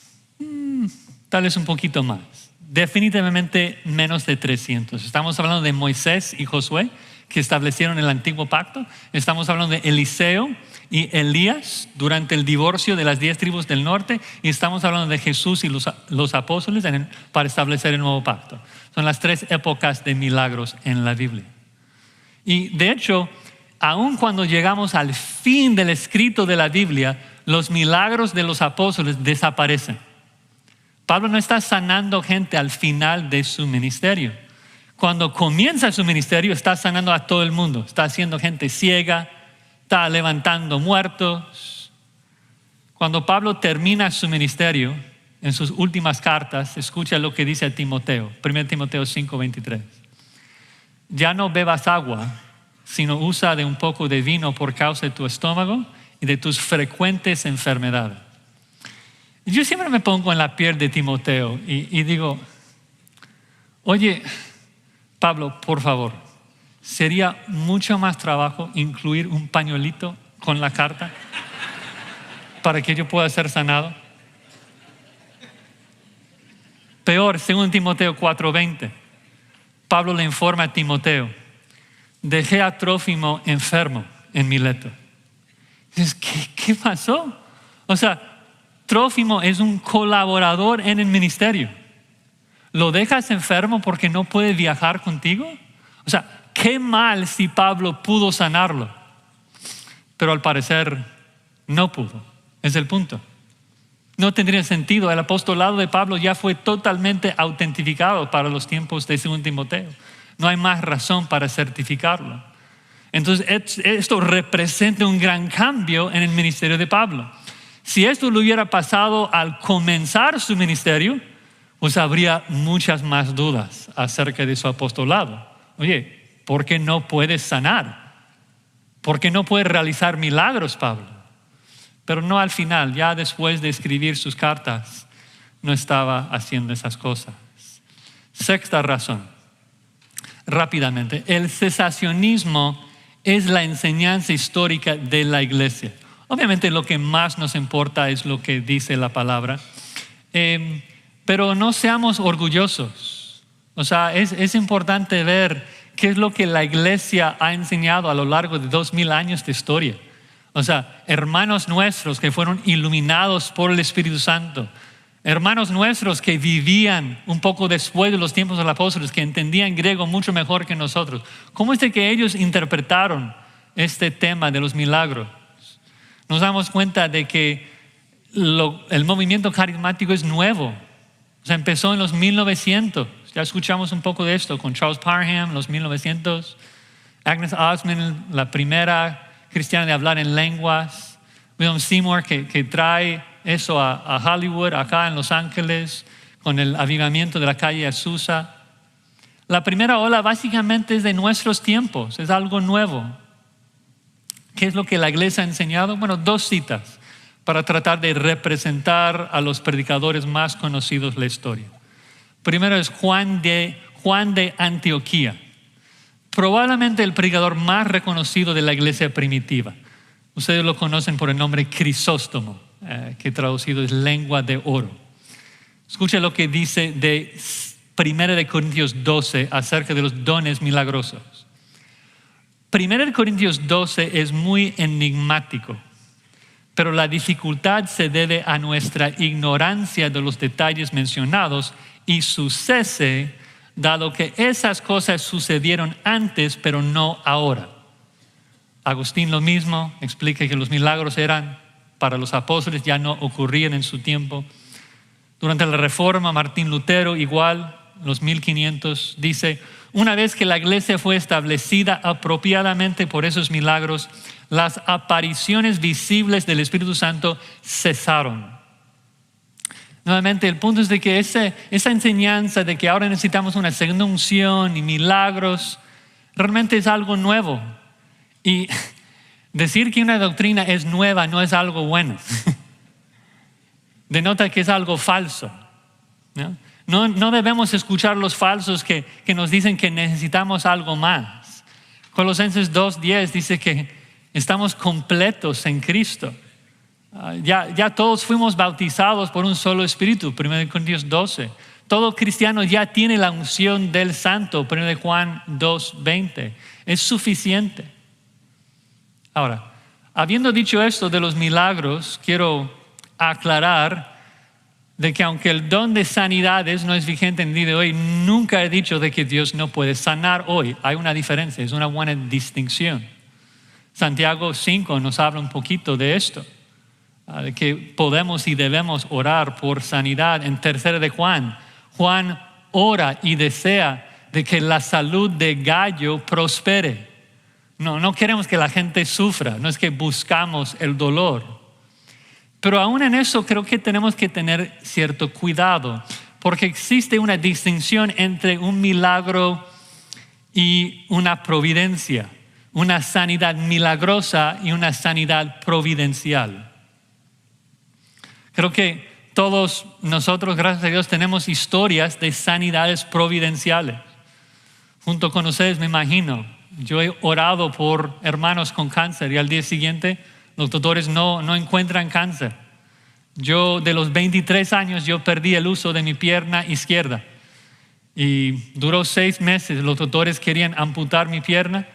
Tal vez un poquito más. Definitivamente menos de 300. Estamos hablando de Moisés y Josué, que establecieron el antiguo pacto. Estamos hablando de Eliseo y Elías durante el divorcio de las 10 tribus del norte. Y estamos hablando de Jesús y los apóstoles para establecer el nuevo pacto. Son las 3 épocas de milagros en la Biblia. Y de hecho, aun cuando llegamos al fin del escrito de la Biblia, los milagros de los apóstoles desaparecen. Pablo no está sanando gente al final de su ministerio. Cuando comienza su ministerio, está sanando a todo el mundo. Está haciendo gente ciega, está levantando muertos. Cuando Pablo termina su ministerio, en sus últimas cartas, escucha lo que dice a Timoteo, 1 Timoteo 5:23. Ya no bebas agua, sino usa de un poco de vino por causa de tu estómago y de tus frecuentes enfermedades. Yo siempre me pongo en la piel de Timoteo y digo, oye, Pablo, por favor, ¿sería mucho más trabajo incluir un pañuelito con la carta para que yo pueda ser sanado? Peor, según Timoteo 4:20, Pablo le informa a Timoteo, dejé a Trófimo enfermo en Mileto. Dices, ¿qué pasó? O sea, Trófimo es un colaborador en el ministerio. ¿Lo dejas enfermo porque no puede viajar contigo? O sea, qué mal si Pablo pudo sanarlo. Pero al parecer no pudo. Es el punto. No tendría sentido. El apostolado de Pablo ya fue totalmente autentificado para los tiempos de 2 Timoteo. No hay más razón para certificarlo. Entonces, esto representa un gran cambio en el ministerio de Pablo. Si esto le hubiera pasado al comenzar su ministerio, pues habría muchas más dudas acerca de su apostolado. Oye, ¿por qué no puedes sanar? ¿Por qué no puedes realizar milagros, Pablo? Pero no al final, ya después de escribir sus cartas, no estaba haciendo esas cosas. Sexta razón, rápidamente, el cesacionismo es la enseñanza histórica de la iglesia. Obviamente lo que más nos importa es lo que dice la palabra, pero no seamos orgullosos. O sea, es importante ver qué es lo que la iglesia ha enseñado a lo largo de 2000 años de historia. O sea, hermanos nuestros que fueron iluminados por el Espíritu Santo, hermanos nuestros que vivían un poco después de los tiempos de los apóstoles, que entendían griego mucho mejor que nosotros. ¿Cómo es de que ellos interpretaron este tema de los milagros? Nos damos cuenta de que el movimiento carismático es nuevo. O sea, empezó en los 1900. Ya escuchamos un poco de esto con Charles Parham, los 1900. Agnes Osman, la primera cristiana de hablar en lenguas. William Seymour, que trae eso a Hollywood, acá en Los Ángeles, con el avivamiento de la calle Azusa. La primera ola básicamente es de nuestros tiempos, es algo nuevo. ¿Qué es lo que la iglesia ha enseñado? Bueno, 2 citas para tratar de representar a los predicadores más conocidos de la historia. Primero es Juan de Antioquía, probablemente el predicador más reconocido de la iglesia primitiva. Ustedes lo conocen por el nombre Crisóstomo, que traducido es lengua de oro. Escucha lo que dice de 1 Corintios 12 acerca de los dones milagrosos. 1 Corintios 12 es muy enigmático, pero la dificultad se debe a nuestra ignorancia de los detalles mencionados y su cese, dado que esas cosas sucedieron antes, pero no ahora. Agustín lo mismo, explica que los milagros eran para los apóstoles, ya no ocurrían en su tiempo. Durante la Reforma, Martín Lutero igual, los 1500, dice: una vez que la iglesia fue establecida apropiadamente por esos milagros, las apariciones visibles del Espíritu Santo cesaron. Nuevamente, el punto es de que esa enseñanza de que ahora necesitamos una segunda unción y milagros, realmente es algo nuevo. Y decir que una doctrina es nueva no es algo bueno. Denota que es algo falso, ¿no? No debemos escuchar los falsos que nos dicen que necesitamos algo más. Colosenses 2:10 dice que estamos completos en Cristo. Ya todos fuimos bautizados por un solo espíritu, 1 Corintios 12. Todo cristiano ya tiene la unción del Santo, 1 Juan 2:20. Es suficiente. Ahora, habiendo dicho esto de los milagros, quiero aclarar de que aunque el don de sanidades no es vigente en el día de hoy, nunca he dicho de que Dios no puede sanar hoy. Hay una diferencia, es una buena distinción. Santiago 5 nos habla un poquito de esto, de que podemos y debemos orar por sanidad. En 3 de Juan, Juan ora y desea de que la salud de Gallo prospere. No queremos que la gente sufra, no es que buscamos el dolor. Pero aún en eso creo que tenemos que tener cierto cuidado, porque existe una distinción entre un milagro y una providencia, una sanidad milagrosa y una sanidad providencial. Creo que todos nosotros, gracias a Dios, tenemos historias de sanidades providenciales. Junto con ustedes, me imagino, yo he orado por hermanos con cáncer y al día siguiente los doctores no encuentran cáncer. Yo de los 23 años yo perdí el uso de mi pierna izquierda y duró 6 meses. Los doctores querían amputar mi pierna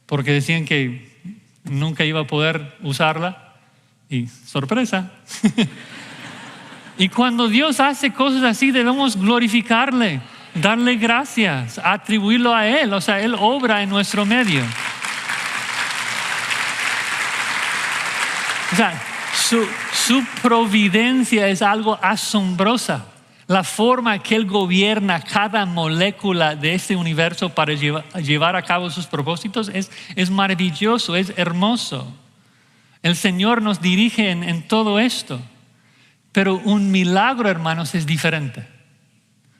porque decían que nunca iba a poder usarla y sorpresa. Y cuando Dios hace cosas así debemos glorificarle, darle gracias, atribuirlo a Él. O sea, Él obra en nuestro medio. O sea, su providencia es algo asombrosa. La forma que Él gobierna cada molécula de este universo para llevar a cabo sus propósitos es maravilloso, es hermoso. El Señor nos dirige en todo esto. Pero un milagro, hermanos, es diferente.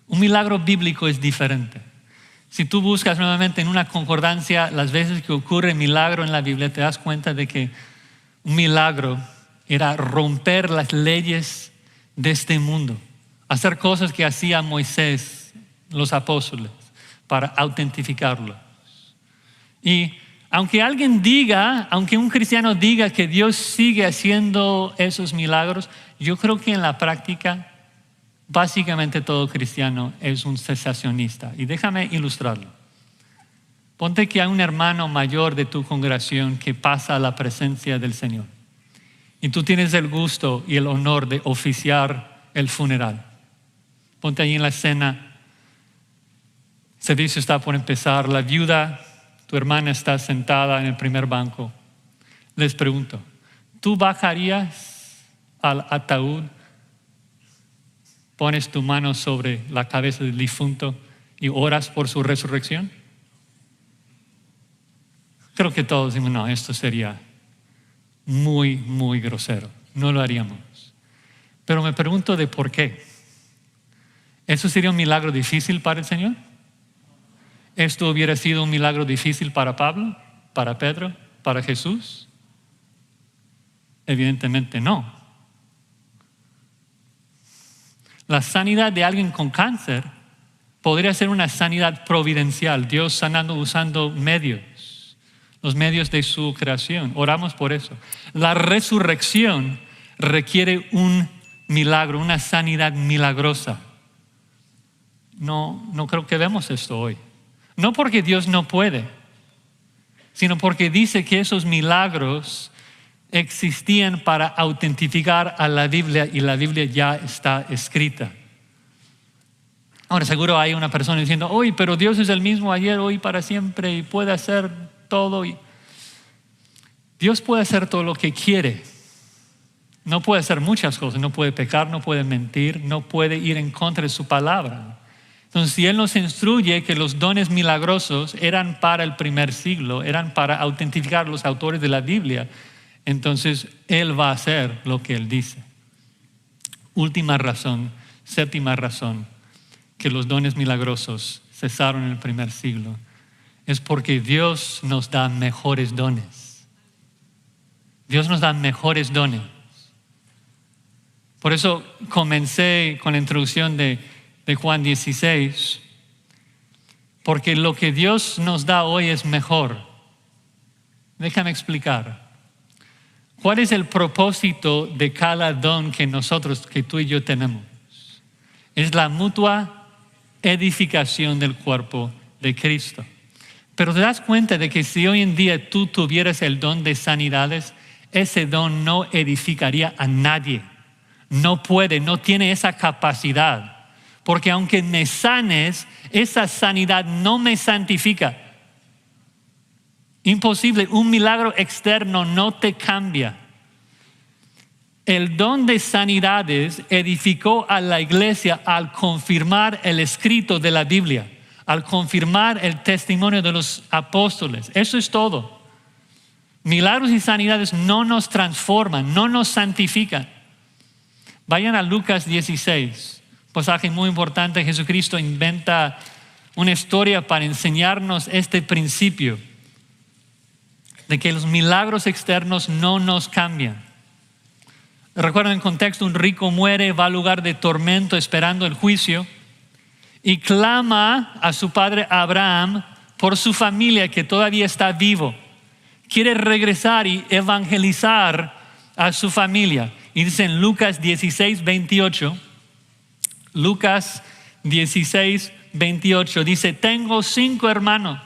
Un milagro bíblico es diferente. Si tú buscas nuevamente en una concordancia las veces que ocurre milagro en la Biblia, te das cuenta de que un milagro era romper las leyes de este mundo, hacer cosas que hacía Moisés, los apóstoles, para autentificarlos. Y aunque un cristiano diga que Dios sigue haciendo esos milagros, yo creo que en la práctica, básicamente todo cristiano es un cesacionista. Y déjame ilustrarlo. Ponte que hay un hermano mayor de tu congregación que pasa a la presencia del Señor. Y tú tienes el gusto y el honor de oficiar el funeral. Ponte ahí en la escena. El servicio está por empezar. La viuda, tu hermana, está sentada en el primer banco. Les pregunto, ¿tú bajarías al ataúd, pones tu mano sobre la cabeza del difunto y oras por su resurrección? Creo que todos decimos, no, esto sería muy, muy grosero. No lo haríamos. Pero me pregunto de por qué. ¿Eso sería un milagro difícil para el Señor? ¿Esto hubiera sido un milagro difícil para Pablo, para Pedro, para Jesús? Evidentemente no. La sanidad de alguien con cáncer podría ser una sanidad providencial, Dios sanando usando medios, los medios de su creación. Oramos por eso. La resurrección requiere un milagro, una sanidad milagrosa. No creo que vemos esto hoy. No porque Dios no puede, sino porque dice que esos milagros existían para autentificar a la Biblia y la Biblia ya está escrita. Ahora seguro hay una persona diciendo, oye, pero Dios es el mismo ayer, hoy, para siempre y puede hacer todo. Dios puede hacer todo lo que quiere. No puede hacer muchas cosas, no puede pecar, no puede mentir, no puede ir en contra de su palabra. Entonces, si Él nos instruye que los dones milagrosos eran para el primer siglo, eran para autentificar los autores de la Biblia, entonces Él va a hacer lo que Él dice. Última razón, séptima razón, que los dones milagrosos cesaron en el primer siglo, es porque Dios nos da mejores dones. Dios nos da mejores dones. Por eso comencé con la introducción de Juan 16, porque lo que Dios nos da hoy es mejor. Déjame explicar. ¿Cuál es el propósito de cada don que tú y yo tenemos? Es la mutua edificación del cuerpo de Cristo. Pero te das cuenta de que si hoy en día tú tuvieras el don de sanidades, ese don no edificaría a nadie. No puede, no tiene esa capacidad. Porque aunque me sanes, esa sanidad no me santifica. Imposible, un milagro externo no te cambia. El don de sanidades edificó a la iglesia al confirmar el escrito de la Biblia, al confirmar el testimonio de los apóstoles. Eso es todo. Milagros y sanidades no nos transforman, no nos santifican. Vayan a Lucas 16. Pasaje muy importante. Jesucristo inventa una historia para enseñarnos este principio de que los milagros externos no nos cambian. Recuerden el contexto, un rico muere, va al lugar de tormento esperando el juicio y clama a su padre Abraham por su familia que todavía está vivo. Quiere regresar y evangelizar a su familia. Y dice en Lucas 16, 28, Lucas 16, 28 dice, tengo 5 hermanos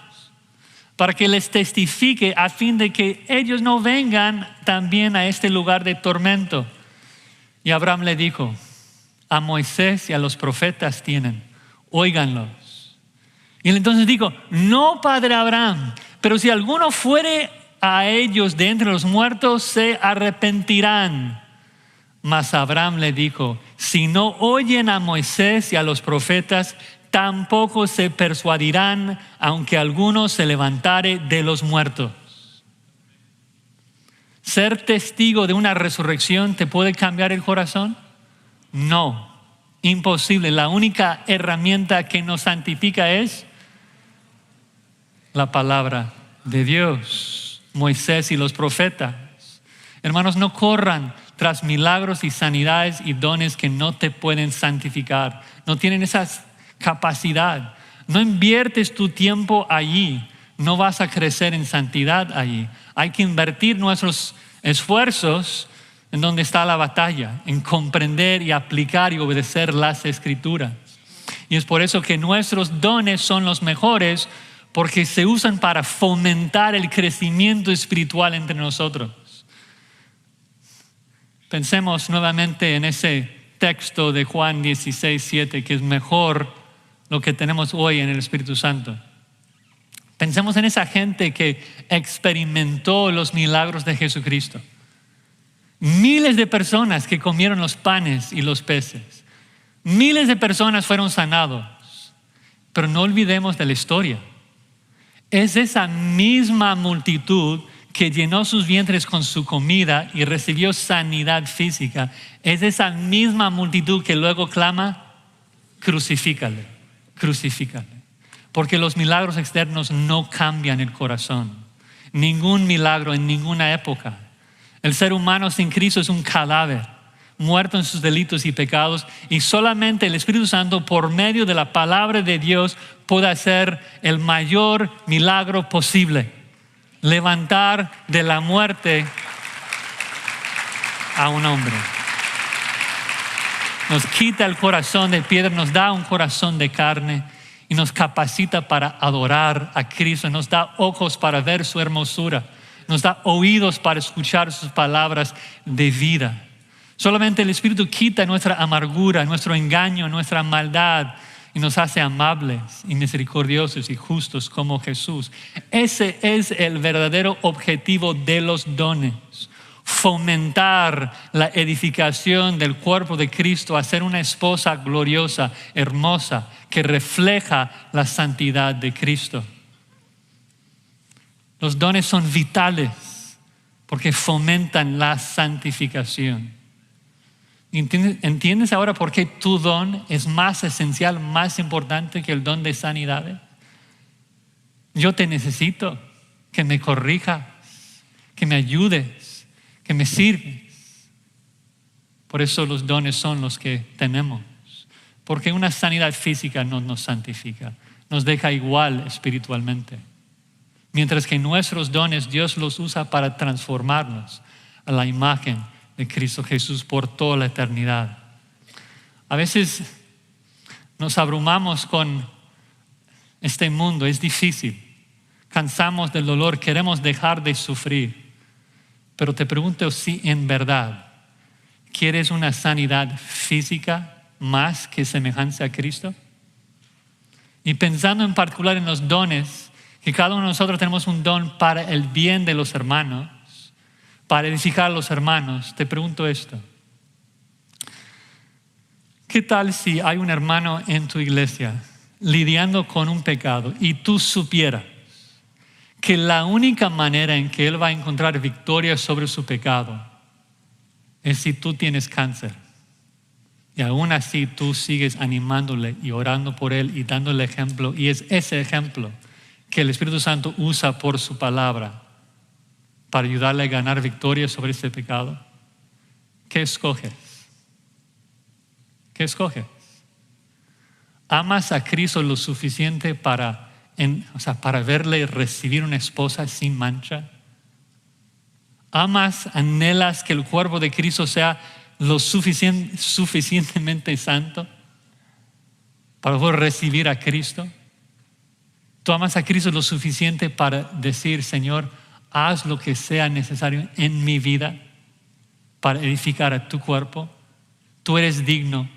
para que les testifique a fin de que ellos no vengan también a este lugar de tormento. Y Abraham le dijo, a Moisés y a los profetas tienen, óiganlos. Y él entonces dijo, no, padre Abraham, pero si alguno fuere a ellos de entre los muertos, se arrepentirán. Mas Abraham le dijo, si no oyen a Moisés y a los profetas, tampoco se persuadirán, aunque alguno se levantare de los muertos. ¿Ser testigo de una resurrección te puede cambiar el corazón? No, imposible. La única herramienta que nos santifica es la palabra de Dios, Moisés y los profetas. Hermanos, no corran tras milagros y sanidades y dones que no te pueden santificar. No tienen esa capacidad. No inviertes tu tiempo allí. No vas a crecer en santidad allí. Hay que invertir nuestros esfuerzos en donde está la batalla, en comprender y aplicar y obedecer las Escrituras. Y es por eso que nuestros dones son los mejores, porque se usan para fomentar el crecimiento espiritual entre nosotros. Pensemos nuevamente en ese texto de Juan 16, 7, que es mejor lo que tenemos hoy en el Espíritu Santo. Pensemos en esa gente que experimentó los milagros de Jesucristo. Miles de personas que comieron los panes y los peces. Miles de personas fueron sanados. Pero no olvidemos de la historia. Es esa misma multitud que llenó sus vientres con su comida y recibió sanidad física, es esa misma multitud que luego clama, crucifícale, crucifícale. Porque los milagros externos no cambian el corazón. Ningún milagro en ninguna época. El ser humano sin Cristo es un cadáver, muerto en sus delitos y pecados, y solamente el Espíritu Santo, por medio de la palabra de Dios, puede hacer el mayor milagro posible: levantar de la muerte a un hombre. Nos quita el corazón de piedra, nos da un corazón de carne y nos capacita para adorar a Cristo. Nos da ojos para ver su hermosura, nos da oídos para escuchar sus palabras de vida. Solamente el Espíritu quita nuestra amargura, nuestro engaño, nuestra maldad, y nos hace amables y misericordiosos y justos como Jesús. Ese es el verdadero objetivo de los dones: fomentar la edificación del cuerpo de Cristo, hacer una esposa gloriosa, hermosa, que refleja la santidad de Cristo. Los dones son vitales porque fomentan la santificación. ¿Entiendes ahora por qué tu don es más esencial, más importante que el don de sanidad? Yo te necesito que me corrijas, que me ayudes, que me sirves. Por eso los dones son los que tenemos. Porque una sanidad física no nos santifica, nos deja igual espiritualmente. Mientras que nuestros dones Dios los usa para transformarnos a la imagen de Cristo Jesús por toda la eternidad. A veces nos abrumamos con este mundo, es difícil. Cansamos del dolor, queremos dejar de sufrir. Pero te pregunto si en verdad quieres una sanidad física más que semejanza a Cristo. Y pensando en particular en los dones, que cada uno de nosotros tenemos un don para el bien de los hermanos, para edificar a los hermanos, te pregunto esto: ¿qué tal si hay un hermano en tu iglesia lidiando con un pecado y tú supieras que la única manera en que él va a encontrar victoria sobre su pecado es si tú tienes cáncer? Y aún así tú sigues animándole y orando por él y dándole ejemplo, y es ese ejemplo que el Espíritu Santo usa por su palabra para ayudarle a ganar victoria sobre ese pecado. ¿Qué escoges? ¿Qué escoges? ¿Amas a Cristo lo suficiente para verle recibir una esposa sin mancha? ¿Amas, anhelas que el cuerpo de Cristo sea lo suficientemente santo para poder recibir a Cristo? ¿Tú amas a Cristo lo suficiente para decir: Señor, haz lo que sea necesario en mi vida para edificar a tu cuerpo? Tú eres digno,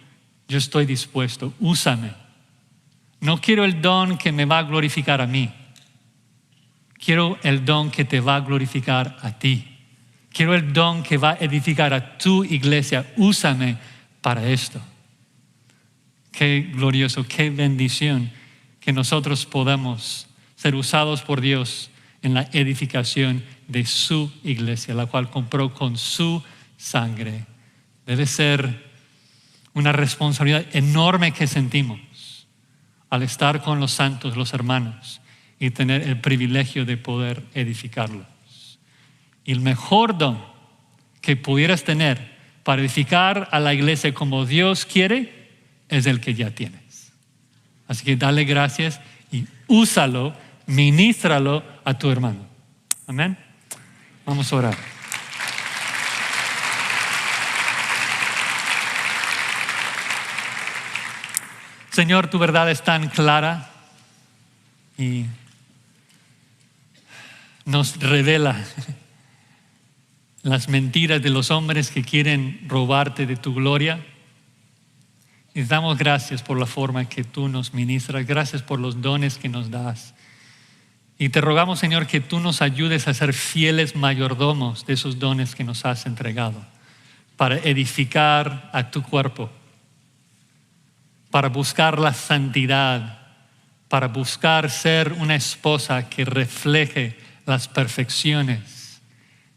yo estoy dispuesto, úsame. No quiero el don que me va a glorificar a mí, quiero el don que te va a glorificar a ti. Quiero el don que va a edificar a tu iglesia. Úsame para esto. Qué glorioso, qué bendición que nosotros podamos ser usados por Dios en la edificación de su iglesia, la cual compró con su sangre. Debe ser una responsabilidad enorme que sentimos al estar con los santos, los hermanos, y tener el privilegio de poder edificarlos. Y el mejor don que pudieras tener para edificar a la iglesia como Dios quiere es el que ya tienes. Así que dale gracias y úsalo, ministralo a tu hermano. Amén. Vamos a orar. Señor, tu verdad es tan clara y nos revela las mentiras de los hombres que quieren robarte de tu gloria. Y damos gracias por la forma que tú nos ministras. Gracias por los dones que nos das. Y te rogamos, Señor, que tú nos ayudes a ser fieles mayordomos de esos dones que nos has entregado para edificar a tu cuerpo, para buscar la santidad, para buscar ser una esposa que refleje las perfecciones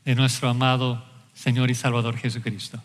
de nuestro amado Señor y Salvador Jesucristo.